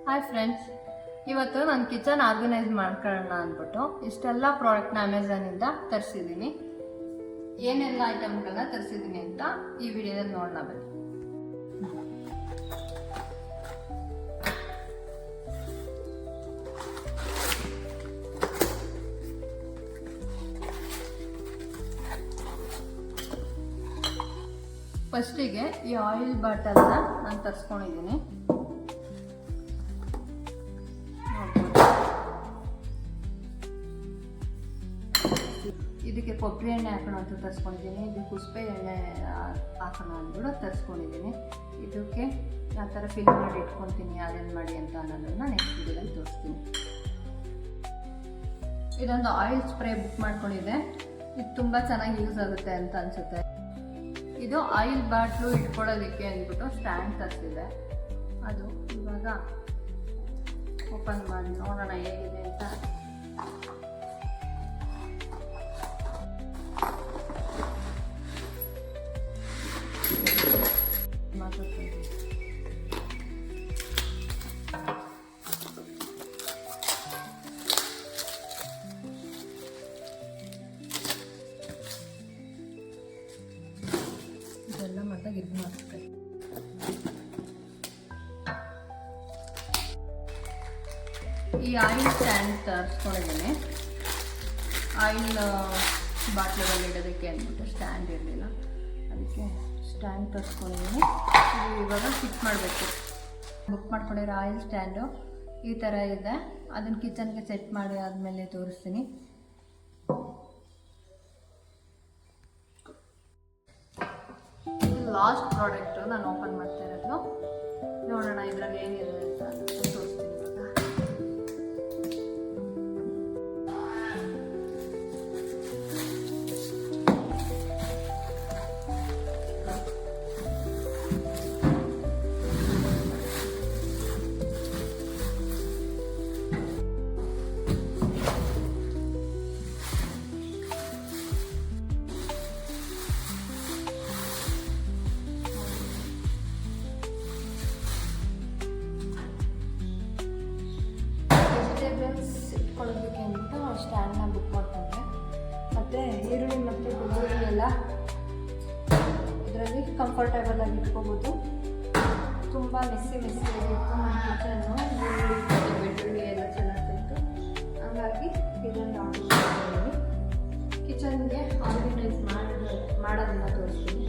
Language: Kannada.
ಹಾಯ್ ಫ್ರೆಂಡ್ಸ್, ಇವತ್ತು ನಾನು ಕಿಚನ್ ಆರ್ಗನೈಸ್ ಮಾಡ್ಕೊಳ್ಳೋಣ ಅಂದ್ಬಿಟ್ಟು ಇಷ್ಟೆಲ್ಲ ಪ್ರಾಡಕ್ಟ್ನ ಅಮೆಝಾನಿಂದ ತರಿಸಿದ್ದೀನಿ. ಏನೆಲ್ಲ ಐಟಮ್ಗಳನ್ನ ತರಿಸಿದ್ದೀನಿ ಅಂತ ಈ ವಿಡಿಯೋದಲ್ಲಿ ನೋಡೋಣ ಬನ್ನಿ. ಫಸ್ಟಿಗೆ ಈ ಆಯಿಲ್ ಬಾಟಲ್ನ ನಾನು ತರಿಸ್ಕೊಂಡಿದ್ದೀನಿ. ಇದಕ್ಕೆ ಕೊಬ್ಬರಿ ಎಣ್ಣೆ ಹಾಕೋಣ ಅಂತ ತರಿಸ್ಕೊಂಡಿದ್ದೀನಿ. ಇದು ಕುಸುಬೆ ಎಣ್ಣೆ ಹಾಕೋಣ ಅಂದ್ಬಿಟ್ಟು ತರಿಸ್ಕೊಂಡಿದ್ದೀನಿ. ಇದಕ್ಕೆ ಯಾವ ಥರ ಫಿಲ್ ಮಾಡಿ ಇಟ್ಕೊತೀನಿ, ಅರೇಂಜ್ ಮಾಡಿ ಅಂತ ಅನ್ನೋದನ್ನು ನೆಕ್ಸ್ಟ್ ವಿಡಿಯೋದಲ್ಲಿ ತೋರಿಸ್ತೀನಿ. ಇದೊಂದು ಆಯಿಲ್ ಸ್ಪ್ರೇ ಬುಕ್ ಮಾಡ್ಕೊಂಡಿದ್ದೆ. ಇದು ತುಂಬ ಚೆನ್ನಾಗಿ ಯೂಸ್ ಆಗುತ್ತೆ ಅಂತ ಅನಿಸುತ್ತೆ. ಇದು ಆಯಿಲ್ ಬಾಟ್ಲು ಇಟ್ಕೊಳ್ಳೋದಕ್ಕೆ ಅಂದ್ಬಿಟ್ಟು ಸ್ಟ್ಯಾಂಡ್ ತರಿಸಿದೆ. ಅದು ಇವಾಗ ಓಪನ್ ಮಾಡಿ ನೋಡೋಣ ಹೇಗಿದೆ ಅಂತ. ಇದೆಲ್ಲ ಮತ್ತೆ ಇದು ಮಾಡ್ತಾರೆ. ಈ ಆಯಿಲ್ ಸ್ಟ್ಯಾಂಡ್ ತರಿಸ್ಕೊಂಡಿದ್ದೀನಿ. ಆಯಿಲ್ ಬಾಟ್ಲುಗಳಲ್ಲಿ ಇಡೋದಕ್ಕೆ ಅಂದ್ಬಿಟ್ಟು ಸ್ಟ್ಯಾಂಡ್ ಇರಲಿಲ್ಲ, ಅದಕ್ಕೆ ಸ್ಟ್ಯಾಂಡ್ ತರಿಸ್ಕೊಂಡಿದ್ದೀನಿ. ಇದು ಇವಾಗ ಫಿಟ್ ಮಾಡಬೇಕು. ಬುಕ್ ಮಾಡ್ಕೊಂಡಿರೋ ಆಯಿಲ್ ಸ್ಟ್ಯಾಂಡು ಈ ಥರ ಇದೆ. ಅದನ್ನು ಕಿಚನ್ಗೆ ಸೆಟ್ ಮಾಡಿ ಆದಮೇಲೆ ತೋರಿಸ್ತೀನಿ. ಲಾಸ್ಟ್ ಪ್ರಾಡಕ್ಟು ನಾನು ಓಪನ್ ಮಾಡ್ತಾ ಇರೋದು. ನೋಡೋಣ ಇದರಲ್ಲಿ ಏನಿದೆ ಅಂತ ತೋರಿಸ್ತೀನಿ ಇವಾಗ. ಇಟ್ಕೊಳ್ಳೋದಕ್ಕೆ ಅಂದ್ಬಿಟ್ಟು ಸ್ಟ್ಯಾಂಡ್ನ ಬುಕ್ ಮಾಡ್ಕೊಂಡೆ. ಮತ್ತು ಈರುಳ್ಳಿ ಮತ್ತು ಬೆಳ್ಳುಳ್ಳಿ ಎಲ್ಲ ಇದರಲ್ಲಿ ಕಂಫರ್ಟೇಬಲ್ ಆಗಿ ಇಟ್ಕೋಬೋದು. ತುಂಬ ಮೆಸ್ಸಿ ಆಗಿತ್ತು ನಮ್ಮ ಕಿಚನ್ನು. ಈರುಳ್ಳಿ ಮತ್ತು ಬೆಳ್ಳುಳ್ಳಿ ಎಲ್ಲ ಚೆನ್ನಾಗಿತ್ತು. ಹಾಗಾಗಿ ಇದನ್ನು ಆರ್ಡರ್ ಮಾಡಿದ್ದೀನಿ. ಕಿಚನ್ಗೆ ಆರ್ಗನೈಸ್ ಮಾಡೋದನ್ನು ತೋರಿಸ್ತೀನಿ.